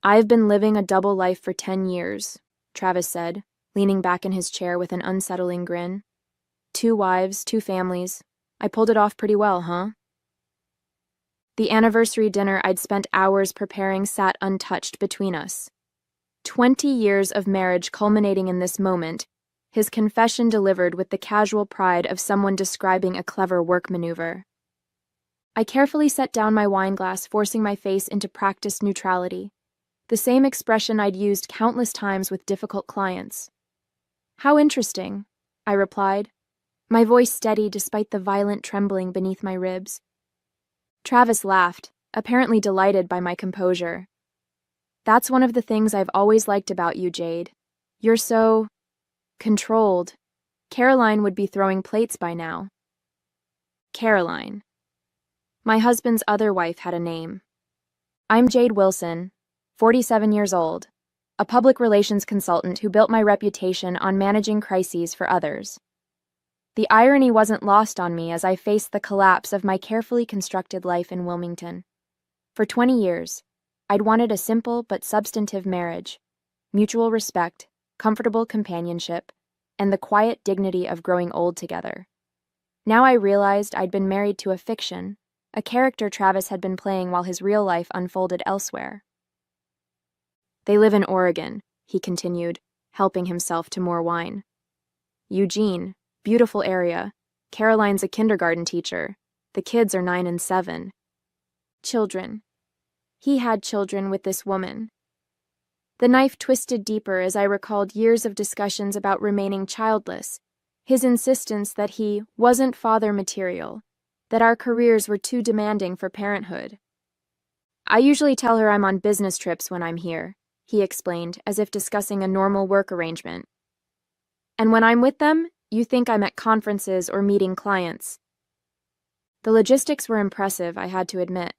I've been living a double life for 10 years, Travis said, leaning back in his chair with an unsettling grin. 2 wives, 2 families. I pulled it off pretty well, huh? The anniversary dinner I'd spent hours preparing sat untouched between us. 20 years of marriage culminating in this moment, his confession delivered with the casual pride of someone describing a clever work maneuver. I carefully set down my wine glass, forcing my face into practiced neutrality, the same expression I'd used countless times with difficult clients. How interesting, I replied, my voice steady despite the violent trembling beneath my ribs. Travis laughed, apparently delighted by my composure. That's one of the things I've always liked about you, Jade. You're so controlled. Caroline would be throwing plates by now. Caroline. My husband's other wife had a name. I'm Jade Wilson, 47 years old, a public relations consultant who built my reputation on managing crises for others. The irony wasn't lost on me as I faced the collapse of my carefully constructed life in Wilmington. For 20 years, I'd wanted a simple but substantive marriage, mutual respect, comfortable companionship, and the quiet dignity of growing old together. Now I realized I'd been married to a fiction, a character Travis had been playing while his real life unfolded elsewhere. They live in Oregon, he continued, helping himself to more wine. Eugene, beautiful area. Caroline's a kindergarten teacher. The kids are 9 and 7. Children. He had children with this woman. The knife twisted deeper as I recalled years of discussions about remaining childless, his insistence that he wasn't father material, that our careers were too demanding for parenthood. I usually tell her I'm on business trips when I'm here, he explained, as if discussing a normal work arrangement. And when I'm with them, you think I'm at conferences or meeting clients. The logistics were impressive, I had to admit.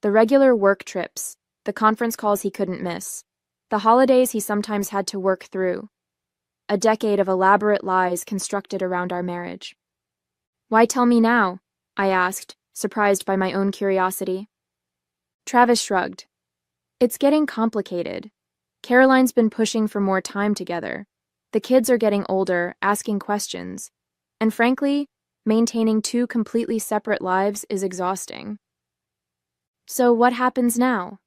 The regular work trips, the conference calls he couldn't miss, the holidays he sometimes had to work through. A decade of elaborate lies constructed around our marriage. Why tell me now? I asked, surprised by my own curiosity. Travis shrugged. It's getting complicated. Caroline's been pushing for more time together. The kids are getting older, asking questions. And frankly, maintaining 2 completely separate lives is exhausting. So what happens now?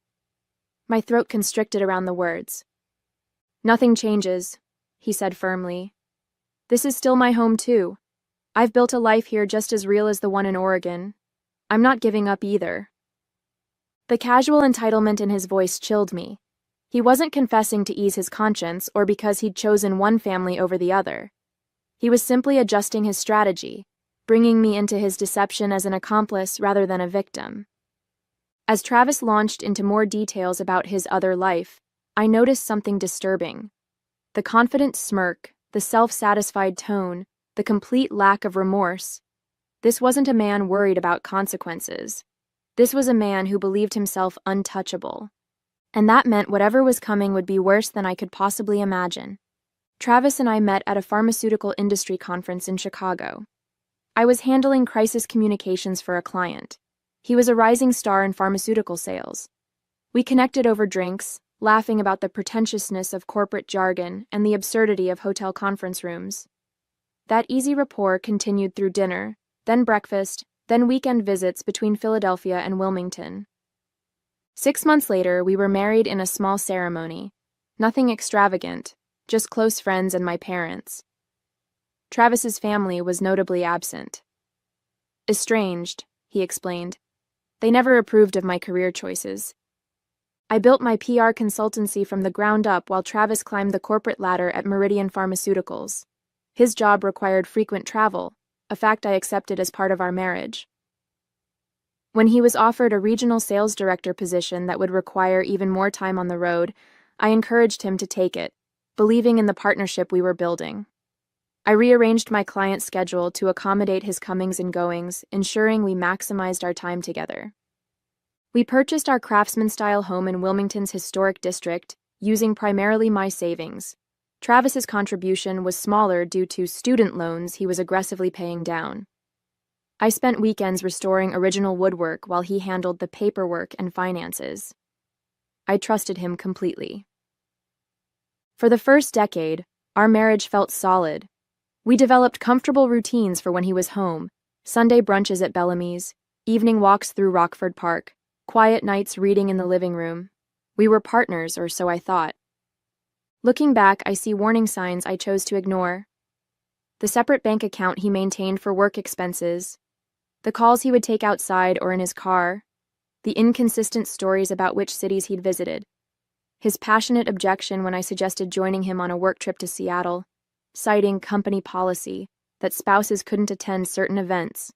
My throat constricted around the words. Nothing changes, he said firmly. This is still my home too. I've built a life here just as real as the one in Oregon. I'm not giving up either. The casual entitlement in his voice chilled me. He wasn't confessing to ease his conscience or because he'd chosen one family over the other. He was simply adjusting his strategy, bringing me into his deception as an accomplice rather than a victim. As Travis launched into more details about his other life, I noticed something disturbing. The confident smirk, the self-satisfied tone, the complete lack of remorse. This wasn't a man worried about consequences. This was a man who believed himself untouchable. And that meant whatever was coming would be worse than I could possibly imagine. Travis and I met at a pharmaceutical industry conference in Chicago. I was handling crisis communications for a client. He was a rising star in pharmaceutical sales. We connected over drinks, laughing about the pretentiousness of corporate jargon and the absurdity of hotel conference rooms. That easy rapport continued through dinner, then breakfast, then weekend visits between Philadelphia and Wilmington. 6 months later, we were married in a small ceremony. Nothing extravagant, just close friends and my parents. Travis's family was notably absent. Estranged, he explained. They never approved of my career choices. I built my PR consultancy from the ground up while Travis climbed the corporate ladder at Meridian Pharmaceuticals. His job required frequent travel, a fact I accepted as part of our marriage. When he was offered a regional sales director position that would require even more time on the road, I encouraged him to take it, believing in the partnership we were building. I rearranged my client's schedule to accommodate his comings and goings, ensuring we maximized our time together. We purchased our craftsman-style home in Wilmington's historic district, using primarily my savings. Travis's contribution was smaller due to student loans he was aggressively paying down. I spent weekends restoring original woodwork while he handled the paperwork and finances. I trusted him completely. For the first decade, our marriage felt solid. We developed comfortable routines for when he was home: Sunday brunches at Bellamy's, evening walks through Rockford Park, quiet nights reading in the living room. We were partners, or so I thought. Looking back, I see warning signs I chose to ignore. The separate bank account he maintained for work expenses, the calls he would take outside or in his car, the inconsistent stories about which cities he'd visited, his passionate objection when I suggested joining him on a work trip to Seattle, citing company policy that spouses couldn't attend certain events.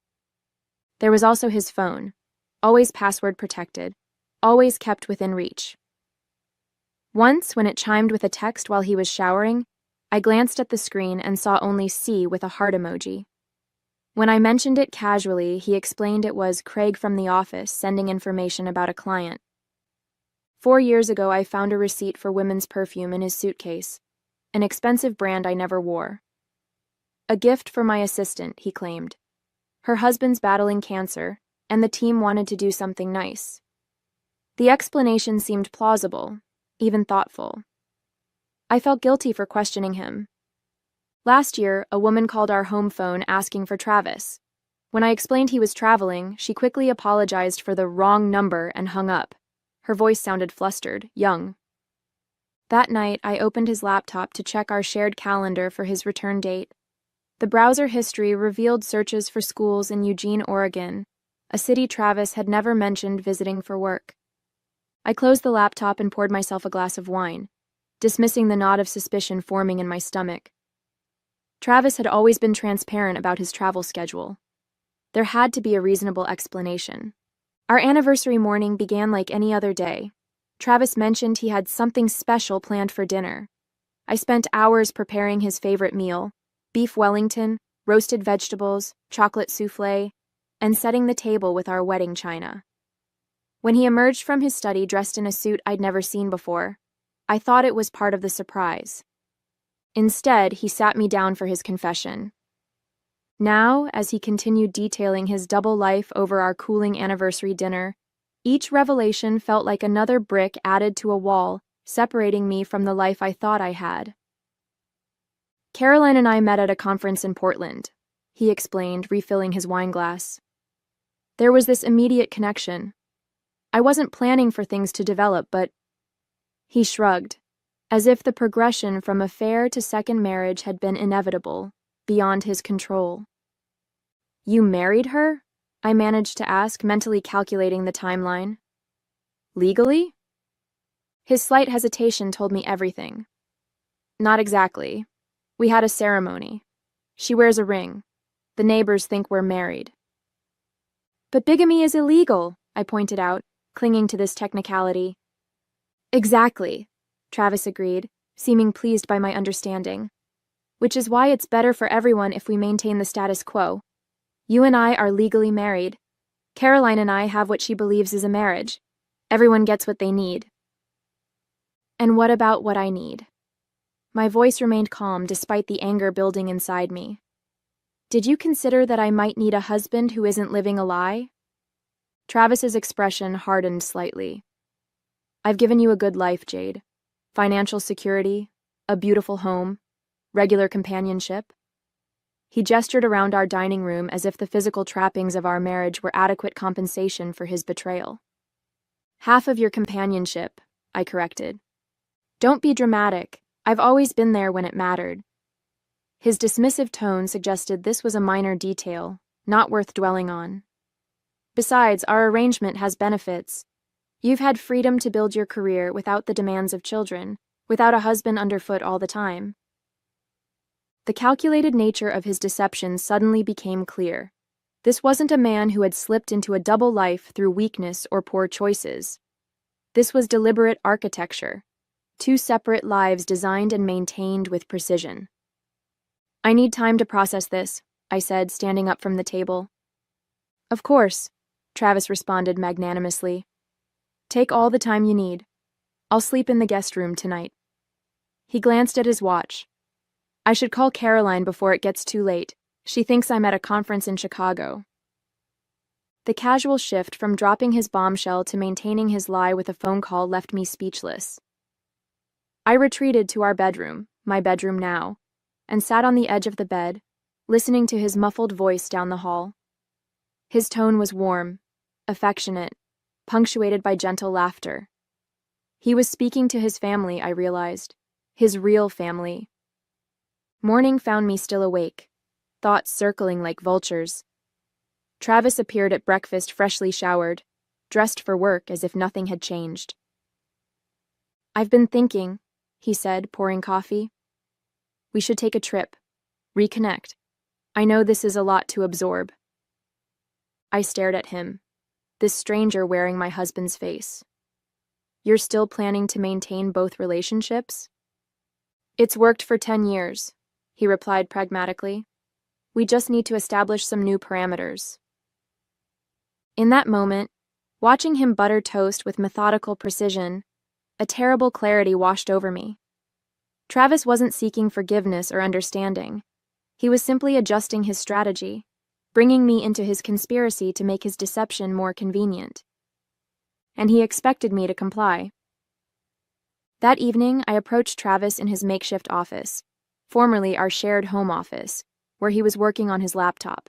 There was also his phone, always password protected, always kept within reach. Once, when it chimed with a text while he was showering, I glanced at the screen and saw only C with a heart emoji. When I mentioned it casually, he explained it was Craig from the office sending information about a client. 4 years ago, I found a receipt for women's perfume in his suitcase, an expensive brand I never wore. A gift for my assistant, he claimed. Her husband's battling cancer, and the team wanted to do something nice. The explanation seemed plausible, even thoughtful. I felt guilty for questioning him. Last year, a woman called our home phone asking for Travis. When I explained he was traveling, she quickly apologized for the wrong number and hung up. Her voice sounded flustered, young. That night, I opened his laptop to check our shared calendar for his return date. The browser history revealed searches for schools in Eugene, Oregon, a city Travis had never mentioned visiting for work. I closed the laptop and poured myself a glass of wine, dismissing the knot of suspicion forming in my stomach. Travis had always been transparent about his travel schedule. There had to be a reasonable explanation. Our anniversary morning began like any other day. Travis mentioned he had something special planned for dinner. I spent hours preparing his favorite meal: beef Wellington, roasted vegetables, chocolate souffle, and setting the table with our wedding china. When he emerged from his study dressed in a suit I'd never seen before, I thought it was part of the surprise. Instead, he sat me down for his confession. Now, as he continued detailing his double life over our cooling anniversary dinner, each revelation felt like another brick added to a wall, separating me from the life I thought I had. Caroline and I met at a conference in Portland, he explained, refilling his wine glass. There was this immediate connection. I wasn't planning for things to develop, but... He shrugged, as if the progression from affair to second marriage had been inevitable, beyond his control. You married her? I managed to ask, mentally calculating the timeline. Legally? His slight hesitation told me everything. Not exactly. We had a ceremony. She wears a ring. The neighbors think we're married. But bigamy is illegal, I pointed out, clinging to this technicality. Exactly, Travis agreed, seeming pleased by my understanding. Which is why it's better for everyone if we maintain the status quo. You and I are legally married. Caroline and I have what she believes is a marriage. Everyone gets what they need. And what about what I need? My voice remained calm despite the anger building inside me. Did you consider that I might need a husband who isn't living a lie? Travis's expression hardened slightly. I've given you a good life, Jade. Financial security, a beautiful home, regular companionship. He gestured around our dining room as if the physical trappings of our marriage were adequate compensation for his betrayal. Half of your companionship, I corrected. Don't be dramatic. I've always been there when it mattered. His dismissive tone suggested this was a minor detail, not worth dwelling on. Besides, our arrangement has benefits. You've had freedom to build your career without the demands of children, without a husband underfoot all the time. The calculated nature of his deception suddenly became clear. This wasn't a man who had slipped into a double life through weakness or poor choices. This was deliberate architecture, two separate lives designed and maintained with precision. I need time to process this, I said, standing up from the table. Of course, Travis responded magnanimously. Take all the time you need. I'll sleep in the guest room tonight. He glanced at his watch. I should call Caroline before it gets too late. She thinks I'm at a conference in Chicago. The casual shift from dropping his bombshell to maintaining his lie with a phone call left me speechless. I retreated to our bedroom, my bedroom now, and sat on the edge of the bed, listening to his muffled voice down the hall. His tone was warm, affectionate, punctuated by gentle laughter. He was speaking to his family, I realized, his real family. Morning found me still awake, thoughts circling like vultures. Travis appeared at breakfast freshly showered, dressed for work as if nothing had changed. "I've been thinking," he said, pouring coffee. "We should take a trip, reconnect. I know this is a lot to absorb." I stared at him, this stranger wearing my husband's face. "You're still planning to maintain both relationships?" "It's worked for 10 years," he replied pragmatically. "We just need to establish some new parameters." In that moment, watching him butter toast with methodical precision, a terrible clarity washed over me. Travis wasn't seeking forgiveness or understanding. He was simply adjusting his strategy, bringing me into his conspiracy to make his deception more convenient. And he expected me to comply. That evening, I approached Travis in his makeshift office, formerly our shared home office, where he was working on his laptop.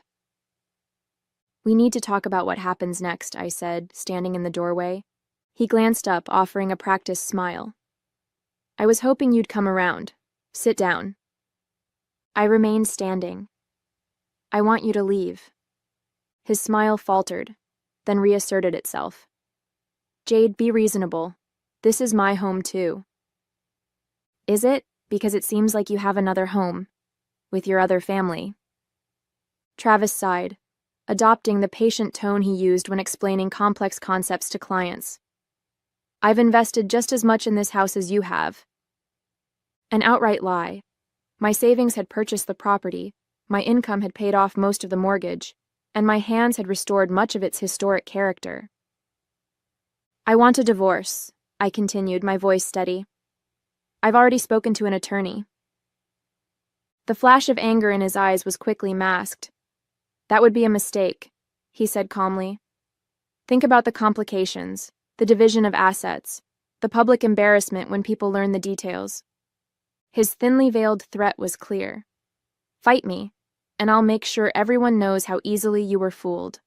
"We need to talk about what happens next," I said, standing in the doorway. He glanced up, offering a practiced smile. "I was hoping you'd come around. Sit down." I remained standing. "I want you to leave." His smile faltered, then reasserted itself. "Jade, be reasonable. This is my home too." "Is it? Because it seems like you have another home, with your other family." Travis sighed, adopting the patient tone he used when explaining complex concepts to clients. "I've invested just as much in this house as you have." An outright lie. My savings had purchased the property, my income had paid off most of the mortgage, and my hands had restored much of its historic character. "I want a divorce," I continued, my voice steady. "I've already spoken to an attorney." The flash of anger in his eyes was quickly masked. "That would be a mistake," he said calmly. "Think about the complications, the division of assets, the public embarrassment when people learn the details." His thinly veiled threat was clear. "Fight me, and I'll make sure everyone knows how easily you were fooled."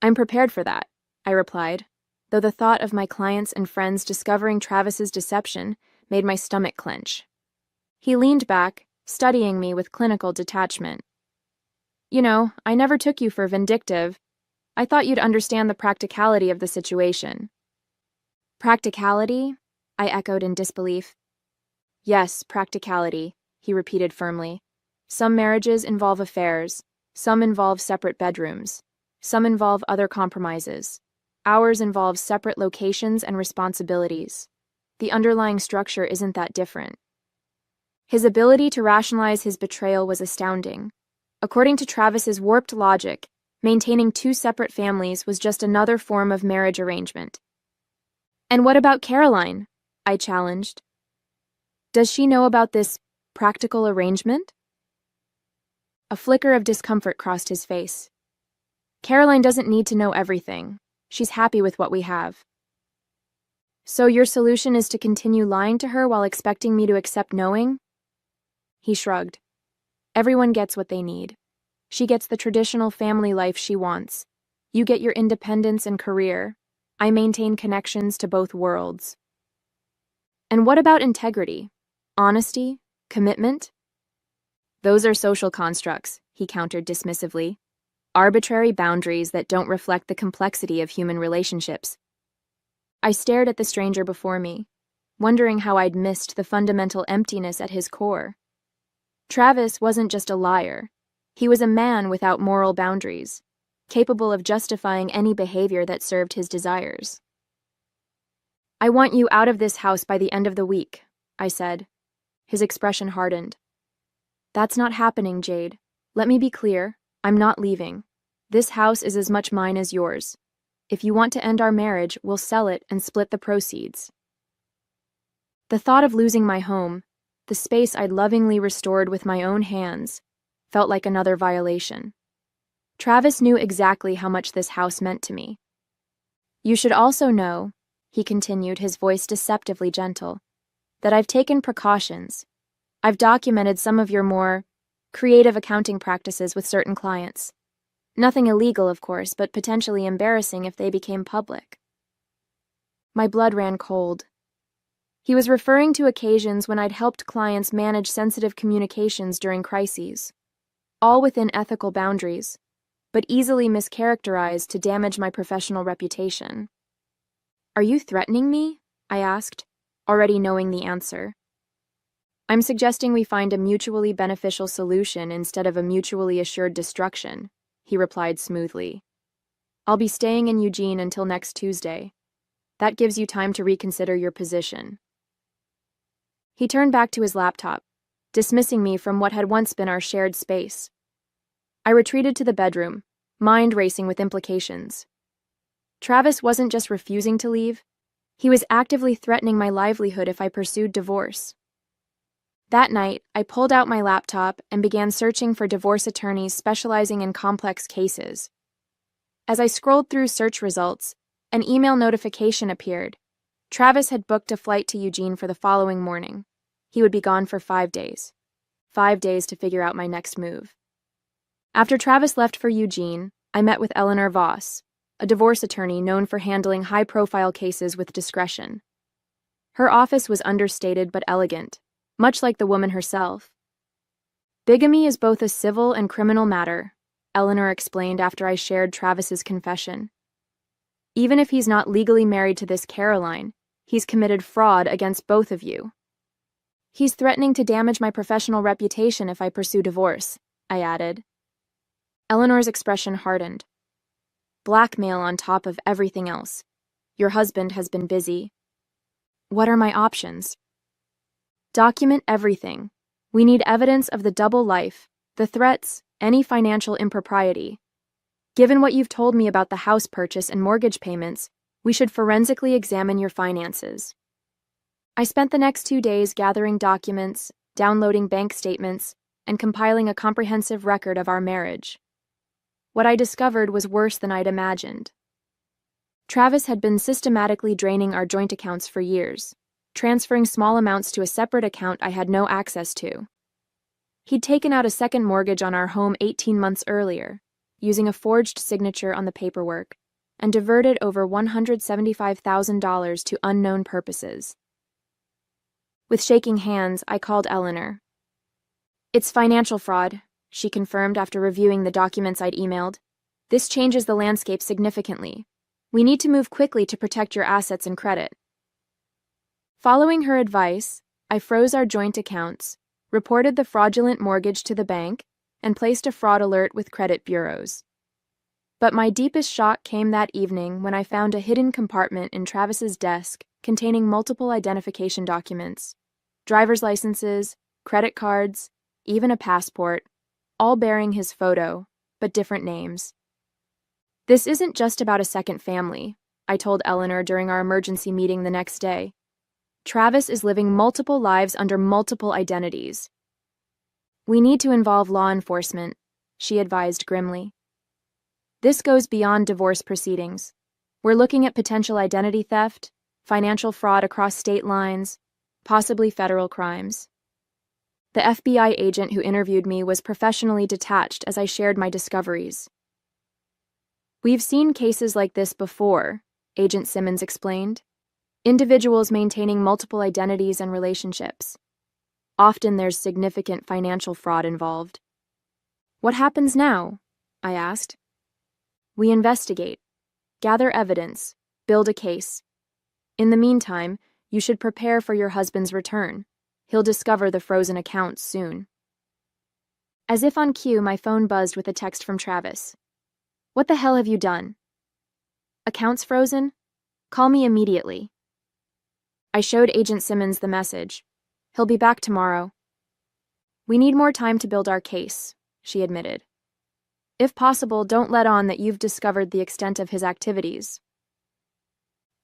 "I'm prepared for that," I replied, though the thought of my clients and friends discovering Travis's deception made my stomach clench. He leaned back, studying me with clinical detachment. "You know, I never took you for vindictive. I thought you'd understand the practicality of the situation." "Practicality?" I echoed in disbelief. "Yes, practicality," he repeated firmly. "Some marriages involve affairs, some involve separate bedrooms, some involve other compromises. Ours involves separate locations and responsibilities. The underlying structure isn't that different." His ability to rationalize his betrayal was astounding. According to Travis's warped logic, maintaining two separate families was just another form of marriage arrangement. "And what about Caroline?" I challenged. "Does she know about this practical arrangement?" A flicker of discomfort crossed his face. "Caroline doesn't need to know everything. She's happy with what we have." "So your solution is to continue lying to her while expecting me to accept knowing?" He shrugged. "Everyone gets what they need. She gets the traditional family life she wants. You get your independence and career. I maintain connections to both worlds." "And what about integrity? Honesty? Commitment?" "Those are social constructs," he countered dismissively. "Arbitrary boundaries that don't reflect the complexity of human relationships." I stared at the stranger before me, wondering how I'd missed the fundamental emptiness at his core. Travis wasn't just a liar. He was a man without moral boundaries, capable of justifying any behavior that served his desires. "I want you out of this house by the end of the week," I said. His expression hardened. "That's not happening, Jade. Let me be clear. I'm not leaving. This house is as much mine as yours. If you want to end our marriage, we'll sell it and split the proceeds." The thought of losing my home, the space I'd lovingly restored with my own hands, felt like another violation. Travis knew exactly how much this house meant to me. You should also know, he continued, his voice deceptively gentle, that I've taken precautions. I've documented some of your more creative accounting practices with certain clients. Nothing illegal, of course, but potentially embarrassing if they became public. My blood ran cold. He was referring to occasions when I'd helped clients manage sensitive communications during crises, all within ethical boundaries, but easily mischaracterized to damage my professional reputation. Are you threatening me? I asked, already knowing the answer. I'm suggesting we find a mutually beneficial solution instead of a mutually assured destruction, he replied smoothly. I'll be staying in Eugene until next Tuesday. That gives you time to reconsider your position. He turned back to his laptop, dismissing me from what had once been our shared space. I retreated to the bedroom, mind racing with implications. Travis wasn't just refusing to leave, he was actively threatening my livelihood if I pursued divorce. That night, I pulled out my laptop and began searching for divorce attorneys specializing in complex cases. As I scrolled through search results, an email notification appeared. Travis had booked a flight to Eugene for the following morning. He would be gone for 5 days. 5 days to figure out my next move. After Travis left for Eugene, I met with Eleanor Voss, a divorce attorney known for handling high-profile cases with discretion. Her office was understated but elegant, much like the woman herself. Bigamy is both a civil and criminal matter, Eleanor explained after I shared Travis's confession. Even if he's not legally married to this Caroline, he's committed fraud against both of you. He's threatening to damage my professional reputation if I pursue divorce, I added. Eleanor's expression hardened. Blackmail on top of everything else. Your husband has been busy. What are my options? Document everything. We need evidence of the double life, the threats, any financial impropriety. Given what you've told me about the house purchase and mortgage payments, we should forensically examine your finances. I spent the next 2 days gathering documents, downloading bank statements, and compiling a comprehensive record of our marriage. What I discovered was worse than I'd imagined. Travis had been systematically draining our joint accounts for years, transferring small amounts to a separate account I had no access to. He'd taken out a second mortgage on our home 18 months earlier, using a forged signature on the paperwork, and diverted over $175,000 to unknown purposes. With shaking hands, I called Eleanor. It's financial fraud, she confirmed after reviewing the documents I'd emailed. This changes the landscape significantly. We need to move quickly to protect your assets and credit. Following her advice, I froze our joint accounts, reported the fraudulent mortgage to the bank, and placed a fraud alert with credit bureaus. But my deepest shock came that evening when I found a hidden compartment in Travis's desk containing multiple identification documents, driver's licenses, credit cards, even a passport, all bearing his photo, but different names. This isn't just about a second family, I told Eleanor during our emergency meeting the next day. Travis is living multiple lives under multiple identities. We need to involve law enforcement, she advised grimly. This goes beyond divorce proceedings. We're looking at potential identity theft, financial fraud across state lines, possibly federal crimes. The FBI agent who interviewed me was professionally detached as I shared my discoveries. We've seen cases like this before, Agent Simmons explained. Individuals maintaining multiple identities and relationships. Often there's significant financial fraud involved. What happens now? I asked. We investigate, gather evidence, build a case. In the meantime, you should prepare for your husband's return. He'll discover the frozen accounts soon. As if on cue, my phone buzzed with a text from Travis. What the hell have you done? Accounts frozen? Call me immediately. I showed Agent Simmons the message. He'll be back tomorrow. We need more time to build our case, she admitted. If possible, don't let on that you've discovered the extent of his activities.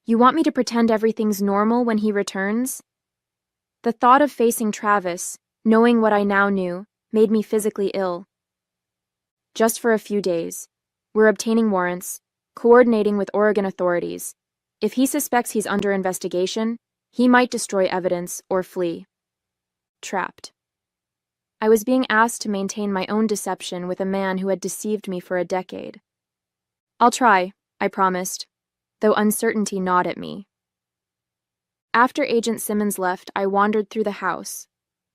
You want me to pretend everything's normal when he returns? The thought of facing Travis, knowing what I now knew, made me physically ill. Just for a few days. We're obtaining warrants, coordinating with Oregon authorities. If he suspects he's under investigation, he might destroy evidence or flee. Trapped. I was being asked to maintain my own deception with a man who had deceived me for a decade. I'll try, I promised, though uncertainty gnawed at me. After Agent Simmons left, I wandered through the house,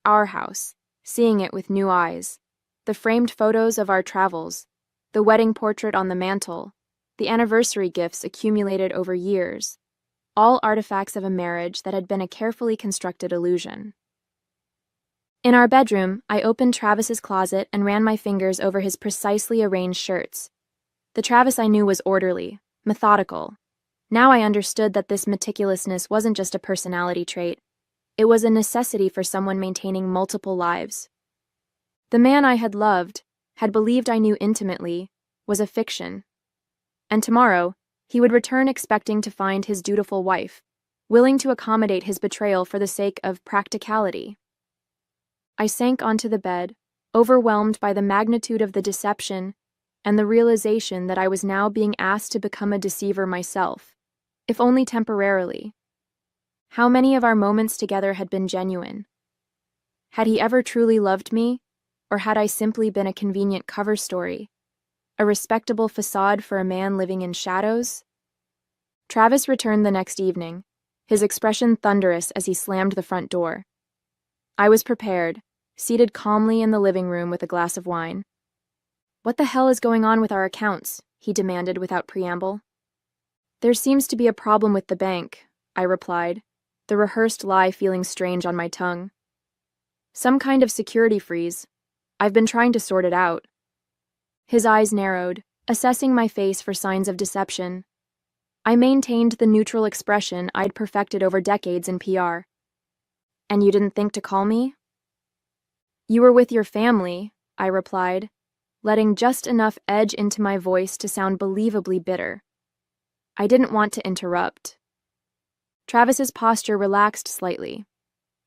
our house, seeing it with new eyes. The framed photos of our travels, the wedding portrait on the mantel, the anniversary gifts accumulated over years, all artifacts of a marriage that had been a carefully constructed illusion. In our bedroom, I opened Travis's closet and ran my fingers over his precisely arranged shirts. The Travis I knew was orderly, methodical. Now I understood that this meticulousness wasn't just a personality trait. It was a necessity for someone maintaining multiple lives. The man I had loved, had believed I knew intimately, was a fiction. And tomorrow, he would return expecting to find his dutiful wife, willing to accommodate his betrayal for the sake of practicality. I sank onto the bed, overwhelmed by the magnitude of the deception and the realization that I was now being asked to become a deceiver myself, if only temporarily. How many of our moments together had been genuine? Had he ever truly loved me, or had I simply been a convenient cover story, a respectable facade for a man living in shadows? Travis returned the next evening, his expression thunderous as he slammed the front door. I was prepared, seated calmly in the living room with a glass of wine. "What the hell is going on with our accounts?" he demanded without preamble. "There seems to be a problem with the bank," I replied, the rehearsed lie feeling strange on my tongue. "Some kind of security freeze. I've been trying to sort it out." His eyes narrowed, assessing my face for signs of deception. I maintained the neutral expression I'd perfected over decades in PR. "And you didn't think to call me?" "You were with your family," I replied, letting just enough edge into my voice to sound believably bitter. I didn't want to interrupt. Travis's posture relaxed slightly.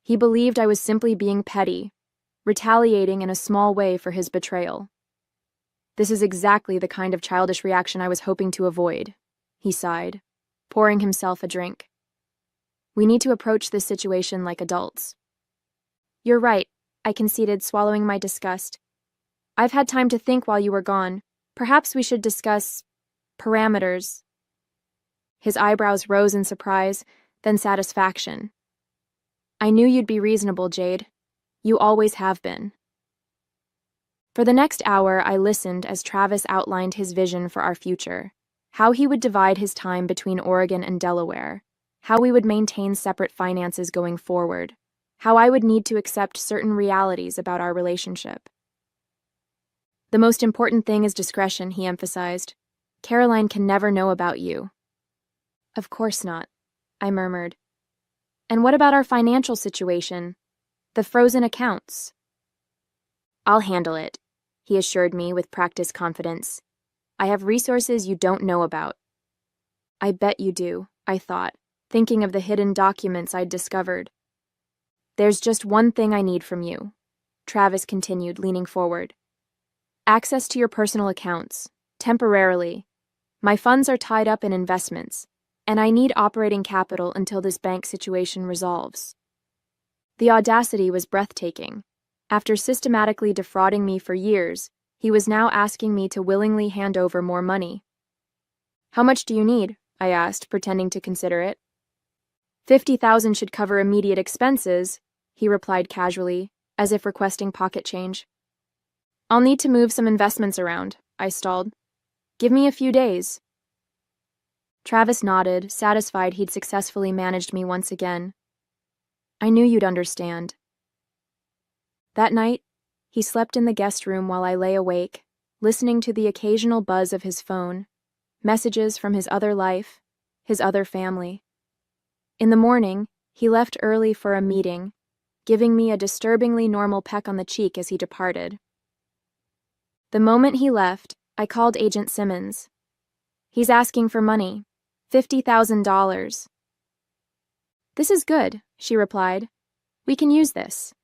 He believed I was simply being petty, retaliating in a small way for his betrayal. "This is exactly the kind of childish reaction I was hoping to avoid," he sighed, pouring himself a drink. "We need to approach this situation like adults." "You're right," I conceded, swallowing my disgust. "I've had time to think while you were gone. Perhaps we should discuss parameters." His eyebrows rose in surprise, then satisfaction. "I knew you'd be reasonable, Jade. You always have been." For the next hour, I listened as Travis outlined his vision for our future, how he would divide his time between Oregon and Delaware, how we would maintain separate finances going forward, how I would need to accept certain realities about our relationship. "The most important thing is discretion," he emphasized. "Caroline can never know about you." "Of course not," I murmured. "And what about our financial situation? The frozen accounts?" "I'll handle it," he assured me with practiced confidence. "I have resources you don't know about." "I bet you do," I thought, thinking of the hidden documents I'd discovered. "There's just one thing I need from you," Travis continued, leaning forward. "Access to your personal accounts, temporarily. My funds are tied up in investments, and I need operating capital until this bank situation resolves." The audacity was breathtaking. After systematically defrauding me for years, he was now asking me to willingly hand over more money. "How much do you need?" I asked, pretending to consider it. "50,000 should cover immediate expenses," he replied casually, as if requesting pocket change. "I'll need to move some investments around," I stalled. "Give me a few days." Travis nodded, satisfied he'd successfully managed me once again. "I knew you'd understand." That night, he slept in the guest room while I lay awake, listening to the occasional buzz of his phone, messages from his other life, his other family. In the morning, he left early for a meeting, giving me a disturbingly normal peck on the cheek as he departed. The moment he left, I called Agent Simmons. "He's asking for money, $50,000. "This is good," she replied. "We can use this.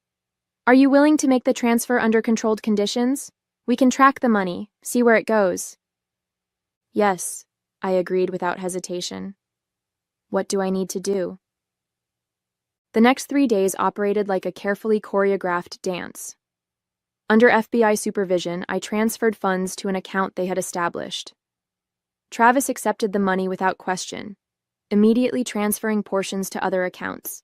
Are you willing to make the transfer under controlled conditions? We can track the money, see where it goes. Yes, I agreed without hesitation. What do I need to do? The next 3 days operated like a carefully choreographed dance. Under FBI supervision, I transferred funds to an account they had established. Travis accepted the money without question, immediately transferring portions to other accounts,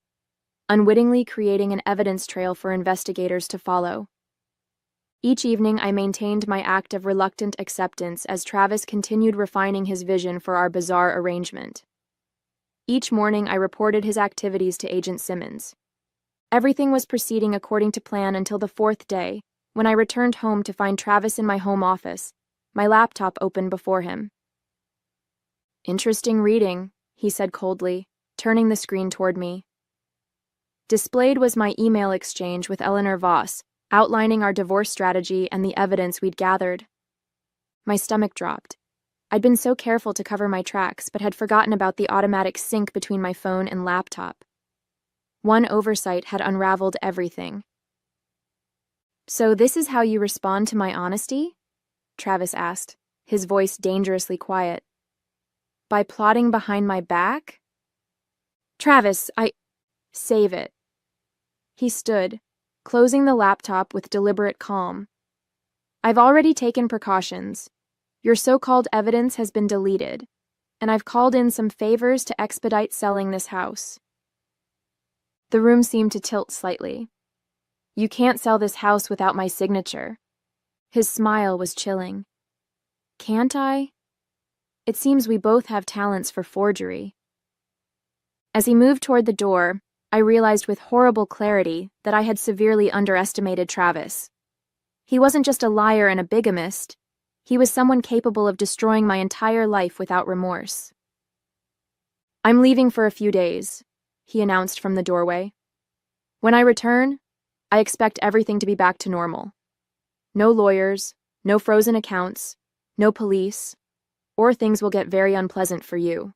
unwittingly creating an evidence trail for investigators to follow. Each evening, I maintained my act of reluctant acceptance as Travis continued refining his vision for our bizarre arrangement. Each morning, I reported his activities to Agent Simmons. Everything was proceeding according to plan until the 4th day, when I returned home to find Travis in my home office, my laptop open before him. Interesting reading, he said coldly, turning the screen toward me. Displayed was my email exchange with Eleanor Voss, outlining our divorce strategy and the evidence we'd gathered. My stomach dropped. I'd been so careful to cover my tracks, but had forgotten about the automatic sync between my phone and laptop. One oversight had unraveled everything. So this is how you respond to my honesty? Travis asked, his voice dangerously quiet. By plotting behind my back? Travis, Save it. He stood, closing the laptop with deliberate calm. I've already taken precautions. Your so-called evidence has been deleted, and I've called in some favors to expedite selling this house. The room seemed to tilt slightly. You can't sell this house without my signature. His smile was chilling. Can't I? It seems we both have talents for forgery. As he moved toward the door, I realized with horrible clarity that I had severely underestimated Travis. He wasn't just a liar and a bigamist. He was someone capable of destroying my entire life without remorse. I'm leaving for a few days, he announced from the doorway. When I return, I expect everything to be back to normal. No lawyers, no frozen accounts, no police, or things will get very unpleasant for you.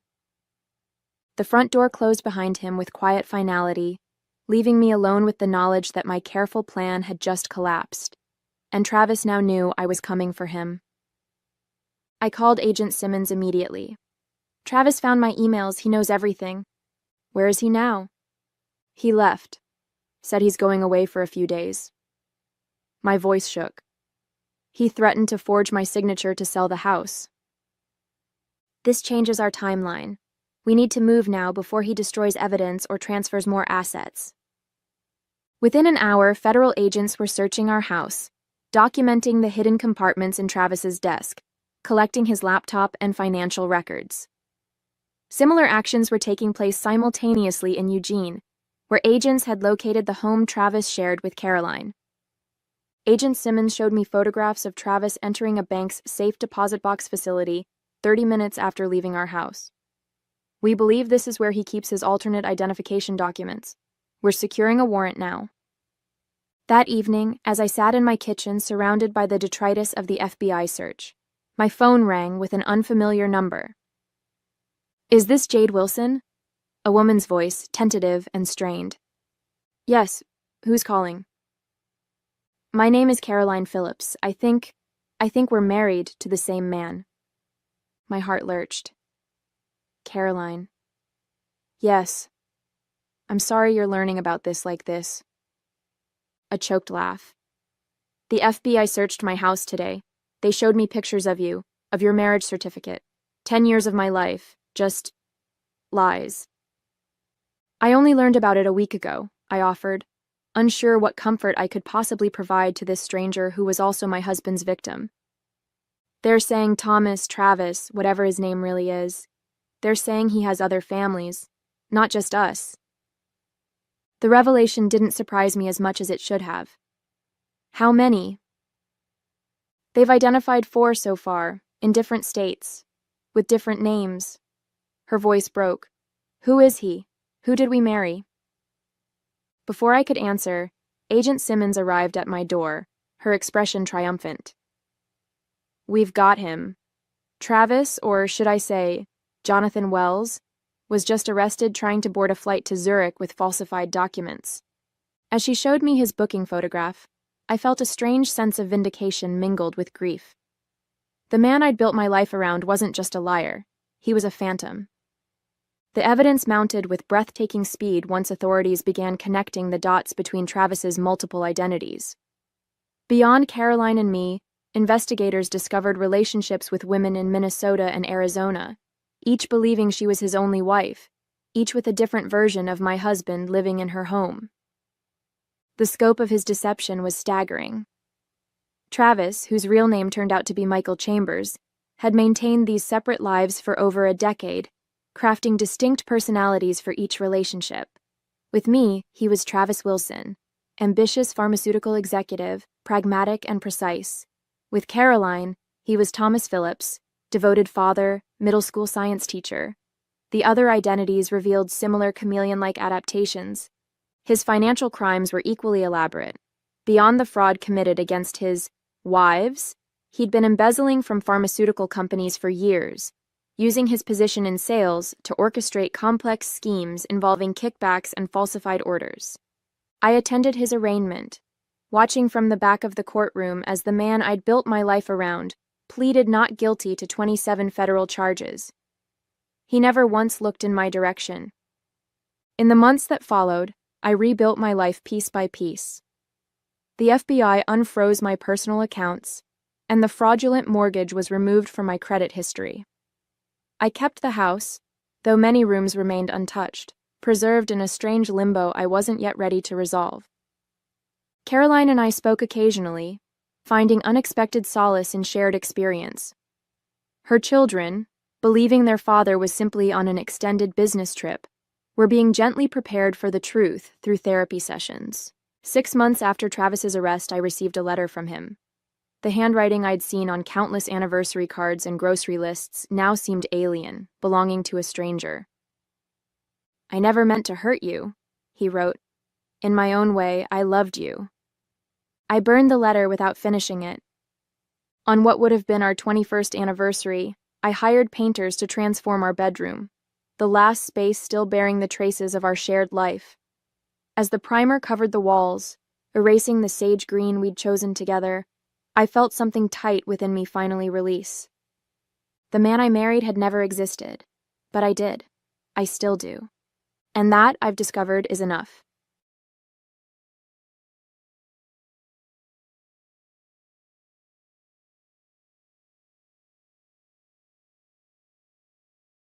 The front door closed behind him with quiet finality, leaving me alone with the knowledge that my careful plan had just collapsed, and Travis now knew I was coming for him. I called Agent Simmons immediately. Travis found my emails, he knows everything. Where is he now? He left. Said he's going away for a few days. My voice shook. He threatened to forge my signature to sell the house. This changes our timeline. We need to move now before he destroys evidence or transfers more assets. Within an hour, federal agents were searching our house, documenting the hidden compartments in Travis's desk, collecting his laptop and financial records. Similar actions were taking place simultaneously in Eugene, where agents had located the home Travis shared with Caroline. Agent Simmons showed me photographs of Travis entering a bank's safe deposit box facility 30 minutes after leaving our house. We believe this is where he keeps his alternate identification documents. We're securing a warrant now. That evening, as I sat in my kitchen surrounded by the detritus of the FBI search, my phone rang with an unfamiliar number. Is this Jade Wilson? A woman's voice, tentative and strained. Yes, who's calling? My name is Caroline Phillips. I think we're married to the same man. My heart lurched. Caroline. Yes. I'm sorry you're learning about this like this. A choked laugh. The FBI searched my house today. They showed me pictures of you, of your marriage certificate. 10 years of my life. Just lies. I only learned about it a week ago, I offered, unsure what comfort I could possibly provide to this stranger who was also my husband's victim. They're saying Thomas, Travis, whatever his name really is, they're saying he has other families, not just us. The revelation didn't surprise me as much as it should have. How many? They've identified 4 so far, in different states, with different names. Her voice broke. Who is he? Who did we marry? Before I could answer, Agent Simmons arrived at my door, her expression triumphant. We've got him. Travis, or should I say, Jonathan Wells, was just arrested trying to board a flight to Zurich with falsified documents. As she showed me his booking photograph, I felt a strange sense of vindication mingled with grief. The man I'd built my life around wasn't just a liar, he was a phantom. The evidence mounted with breathtaking speed once authorities began connecting the dots between Travis's multiple identities. Beyond Caroline and me, investigators discovered relationships with women in Minnesota and Arizona, each believing she was his only wife, each with a different version of my husband living in her home. The scope of his deception was staggering. Travis, whose real name turned out to be Michael Chambers, had maintained these separate lives for over a decade, crafting distinct personalities for each relationship. With me, he was Travis Wilson, ambitious pharmaceutical executive, pragmatic and precise. With Caroline, he was Thomas Phillips, devoted father, middle school science teacher. The other identities revealed similar chameleon-like adaptations. His financial crimes were equally elaborate. Beyond the fraud committed against his wives, he'd been embezzling from pharmaceutical companies for years, using his position in sales to orchestrate complex schemes involving kickbacks and falsified orders. I attended his arraignment, watching from the back of the courtroom as the man I'd built my life around pleaded not guilty to 27 federal charges. He never once looked in my direction. In the months that followed, I rebuilt my life piece by piece. The FBI unfroze my personal accounts, and the fraudulent mortgage was removed from my credit history. I kept the house, though many rooms remained untouched, preserved in a strange limbo I wasn't yet ready to resolve. Caroline and I spoke occasionally, finding unexpected solace in shared experience. Her children, believing their father was simply on an extended business trip, were being gently prepared for the truth through therapy sessions. 6 months after Travis's arrest, I received a letter from him. The handwriting I'd seen on countless anniversary cards and grocery lists now seemed alien, belonging to a stranger. "I never meant to hurt you," he wrote. "In my own way, I loved you." I burned the letter without finishing it. On what would have been our 21st anniversary, I hired painters to transform our bedroom, the last space still bearing the traces of our shared life. As the primer covered the walls, erasing the sage green we'd chosen together, I felt something tight within me finally release. The man I married had never existed, but I did. I still do. And that, I've discovered, is enough.